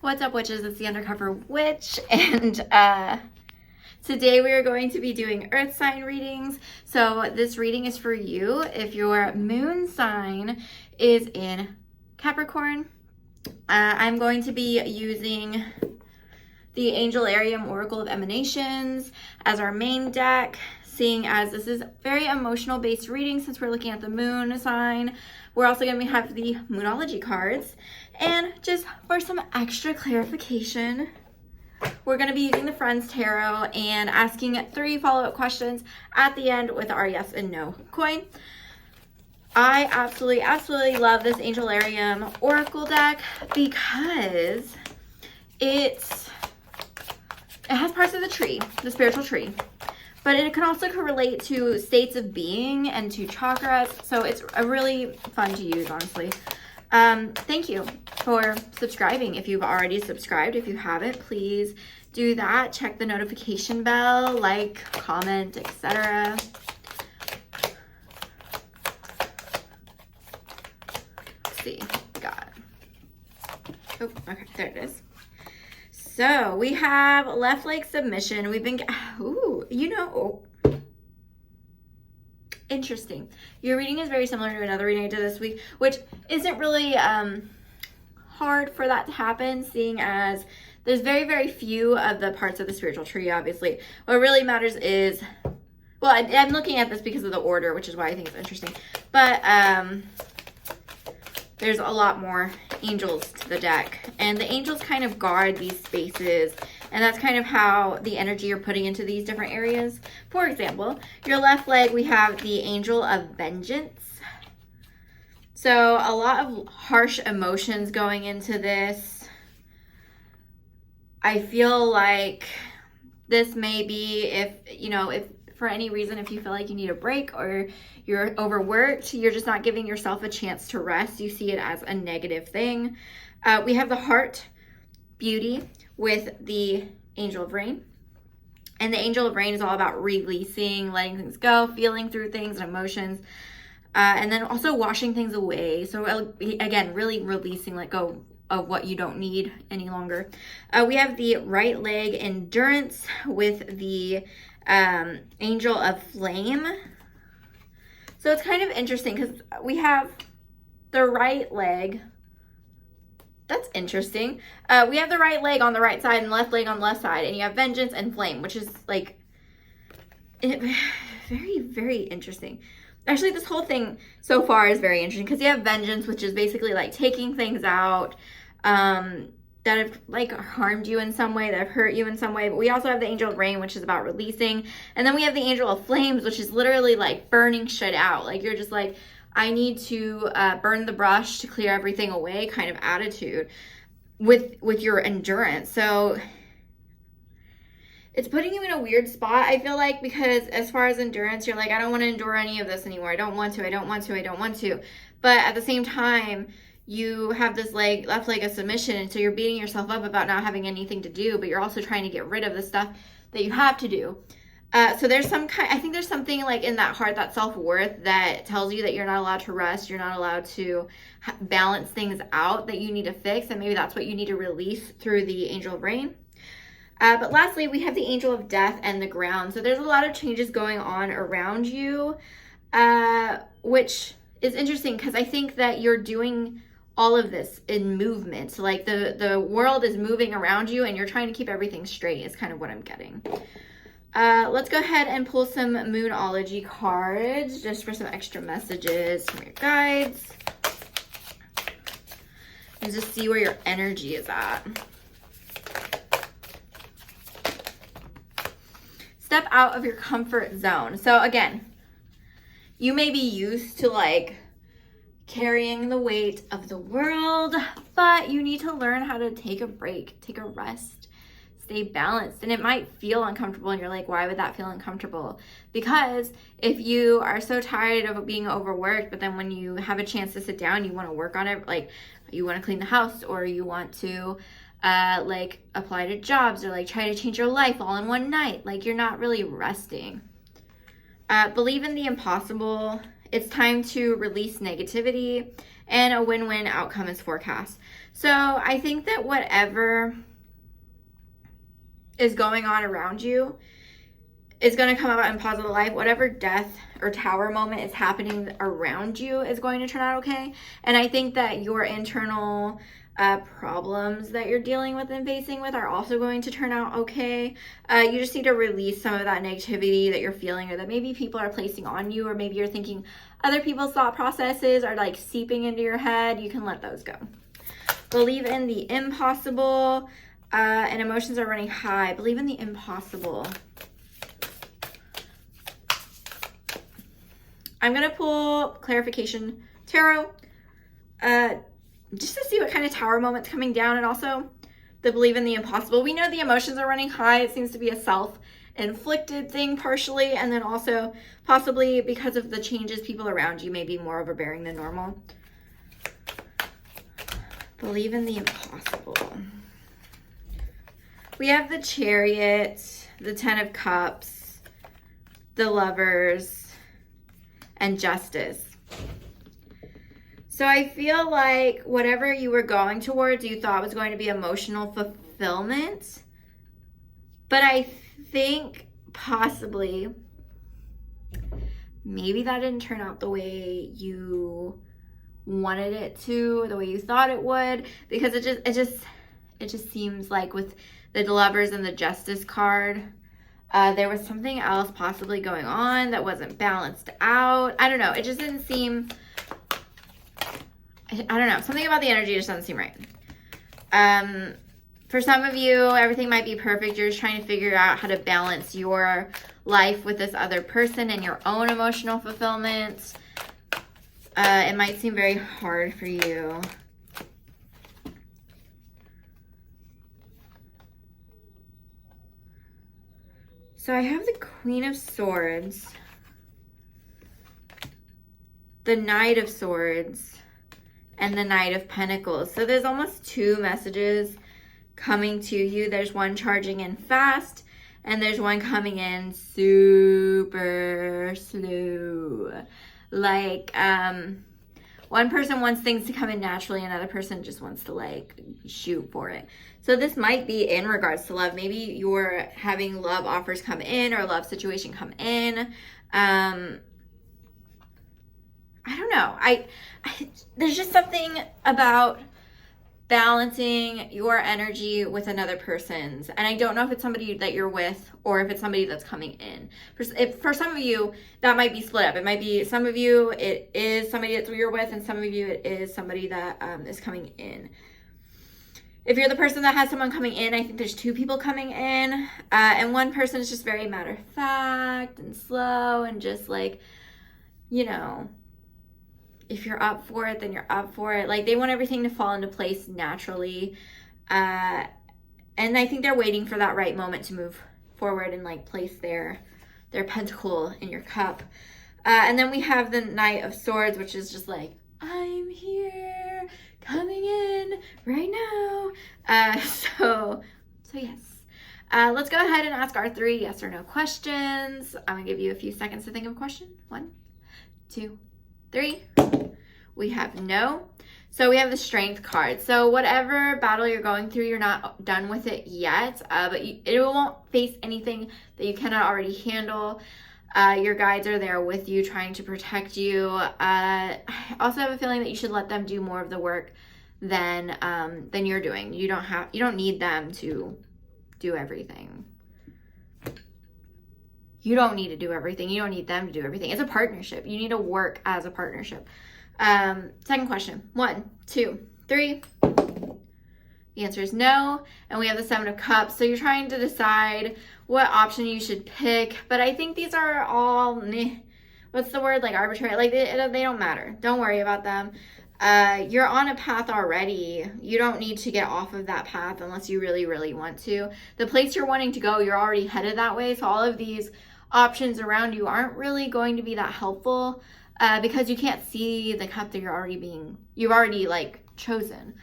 What's up, witches? It's the Undercover Witch, and today we are going to be doing earth sign readings. So this reading is for you if your moon sign is in Capricorn. I'm going to be using the Angelarium Oracle of Emanations as our main deck, seeing as this is very emotional based reading since we're looking at the moon sign. We're also going to have the Moonology cards. And just for some extra clarification, we're going to be using the Friends Tarot and asking 3 follow-up questions at the end with our yes and no coin. I absolutely love this Angelarium Oracle deck because it has parts of the tree, the spiritual tree, but it can also relate to states of being and to chakras. So it's really fun to use, honestly. Thank you for subscribing. If you've already subscribed, if you haven't, please do that. Check the notification bell, like, comment, etc. Let's see, got it. Oh, okay, there it is. So we have left leg submission. We've been, interesting. Your reading is very similar to another reading I did this week, which isn't really hard for that to happen, seeing as there's very few of the parts of the spiritual tree, obviously. What really matters is, well, I'm looking at this because of the order, which is why I think it's interesting, but there's a lot more angels to the deck, and the angels kind of guard these spaces, and that's kind of how the energy you're putting into these different areas. For example, your left leg, we have the Angel of Vengeance. So a lot of harsh emotions going into this. I feel like this may be if for any reason, if you feel like you need a break or you're overworked, you're just not giving yourself a chance to rest. You see it as a negative thing. We have the Heart Beauty with the Angel of Rain. And the Angel of Rain is all about releasing, letting things go, feeling through things and emotions. And then also washing things away. So again, really releasing, let go of what you don't need any longer. We have the right leg Endurance with the Angel of Flame. So it's kind of interesting because we have the right leg. That's interesting. We have the right leg on the right side and left leg on the left side, and you have Vengeance and Flame, which is like very interesting. Actually, this whole thing so far is very interesting because you have Vengeance, which is basically like taking things out that have like harmed you in some way, that have hurt you in some way. But we also have the Angel of Rain, which is about releasing. And then we have the Angel of Flames, which is literally like burning shit out. Like you're just like, I need to burn the brush to clear everything away kind of attitude with your endurance. So it's putting you in a weird spot, I feel like, because as far as endurance, you're like, I don't want to endure any of this anymore. I don't want to. But at the same time, you have this left leg of submission, and so you're beating yourself up about not having anything to do, but you're also trying to get rid of the stuff that you have to do. So there's I think there's something like in that heart, that self-worth that tells you that you're not allowed to rest, you're not allowed to balance things out that you need to fix, and maybe that's what you need to release through the Angel of Rain. But lastly, we have the Angel of Death and the Ground. So there's a lot of changes going on around you, which is interesting because I think that you're doing all of this in movement. So like the world is moving around you and you're trying to keep everything straight is kind of what I'm getting. Let's go ahead and pull some Moonology cards just for some extra messages from your guides. And just see where your energy is at. Step out of your comfort zone. So again, you may be used to like carrying the weight of the world, but you need to learn how to take a break, take a rest, stay balanced. And it might feel uncomfortable and you're like, why would that feel uncomfortable? Because if you are so tired of being overworked, but then when you have a chance to sit down, you want to work on it, like you want to clean the house, or you want to like apply to jobs, or like try to change your life all in one night, like you're not really resting. Believe in the impossible. It's time to release negativity and a win-win outcome is forecast. So I think that whatever is going on around you is going to come about in positive light. Whatever death or tower moment is happening around you is going to turn out okay. And I think that your internal problems that you're dealing with and facing with are also going to turn out okay. You just need to release some of that negativity that you're feeling, or that maybe people are placing on you, or maybe you're thinking other people's thought processes are like seeping into your head. You can let those go. Believe in the impossible, and emotions are running high. Believe in the impossible. I'm going to pull clarification tarot just to see what kind of tower moment's coming down, and also the believe in the impossible. We know the emotions are running high. It seems to be a self-inflicted thing partially, and then also possibly because of the changes people around you may be more overbearing than normal. Believe in the impossible. We have the Chariot, the Ten of Cups, the Lovers, and Justice. So I feel like whatever you were going towards, you thought was going to be emotional fulfillment. But I think possibly maybe that didn't turn out the way you wanted it to, the way you thought it would, because it just seems like with the Lovers and the Justice card, there was something else possibly going on that wasn't balanced out. I don't know. It just didn't seem, I don't know. Something about the energy just doesn't seem right. For some of you, everything might be perfect. You're just trying to figure out how to balance your life with this other person and your own emotional fulfillment. It might seem very hard for you. So I have the Queen of Swords, the Knight of Swords, and the Knight of Pentacles. So there's almost two messages coming to you. There's one charging in fast, and there's one coming in super slow. Like, one person wants things to come in naturally, another person just wants to like shoot for it. So this might be in regards to love. Maybe you're having love offers come in, or love situation come in. I don't know. There's just something about balancing your energy with another person's. And I don't know if it's somebody that you're with or if it's somebody that's coming in. For some of you, that might be split up. It might be some of you, it is somebody that you're with, and some of you, it is somebody that is coming in. If you're the person that has someone coming in, I think there's two people coming in. And one person is just very matter of fact and slow and just like, you know, if you're up for it, then you're up for it. Like, they want everything to fall into place naturally. And I think they're waiting for that right moment to move forward and like place their pentacle in your cup. And then we have the Knight of Swords, which is just like, I'm here, coming in right now. So yes. Let's go ahead and ask our 3 yes or no questions. I'm gonna give you a few seconds to think of a question. 1, 2, 3. We have no. So we have the Strength card. So whatever battle you're going through, you're not done with it yet, but it won't face anything that you cannot already handle. Your guides are there with you, trying to protect you. I also have a feeling that you should let them do more of the work than you're doing. You don't need them to do everything. You don't need to do everything. You don't need them to do everything. It's a partnership. You need to work as a partnership. Second question. 1, 2, 3. The answer is no. And we have the 7 of Cups. So you're trying to decide what option you should pick. But I think these are all, what's the word? Like arbitrary. Like they don't matter. Don't worry about them. You're on a path already. You don't need to get off of that path unless you really, really want to. The place you're wanting to go, you're already headed that way. So all of these options around you aren't really going to be that helpful because you can't see the cup that you've already like chosen.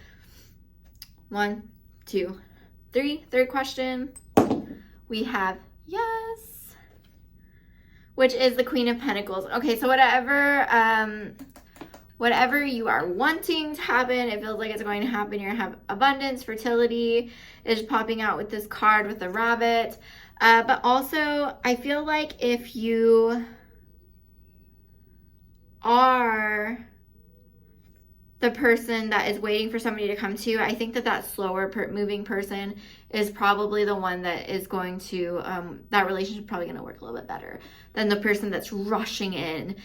1, 2, 3. Third question. We have yes, which is the Queen of Pentacles. Okay, so whatever you are wanting to happen, it feels like it's going to happen. You're going to have abundance. Fertility is popping out with this card with the rabbit. But also, I feel like if you are the person that is waiting for somebody to come to you, I think that slower moving person is probably the one that is going to, that relationship is probably going to work a little bit better than the person that's rushing in.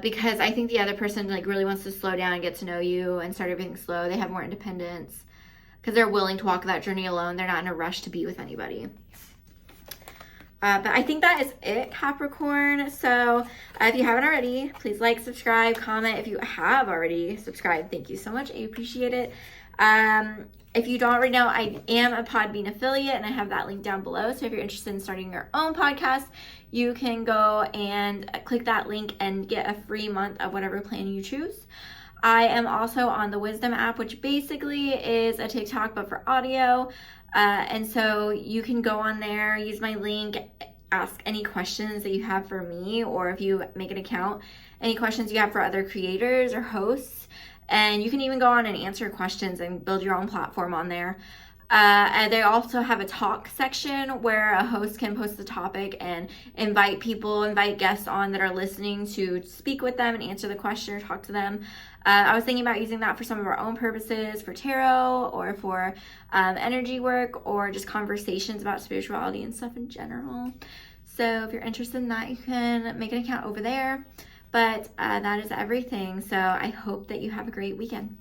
Because I think the other person like really wants to slow down and get to know you and start everything slow. They have more independence because they're willing to walk that journey alone. They're not in a rush to be with anybody. But I think that is it, Capricorn. So if you haven't already, please like, subscribe, comment. If you have already subscribed, thank you so much. I appreciate it. If you don't already know, I am a Podbean affiliate and I have that link down below. So if you're interested in starting your own podcast, you can go and click that link and get a free month of whatever plan you choose. I am also on the Wisdom app, which basically is a TikTok but for audio. And so you can go on there, use my link, ask any questions that you have for me, or if you make an account, any questions you have for other creators or hosts. And you can even go on and answer questions and build your own platform on there. And they also have a talk section where a host can post the topic and invite guests on that are listening to speak with them and answer the question or talk to them. I was thinking about using that for some of our own purposes, for tarot or for energy work or just conversations about spirituality and stuff in general. So if you're interested in that, you can make an account over there. But that is everything. So I hope that you have a great weekend.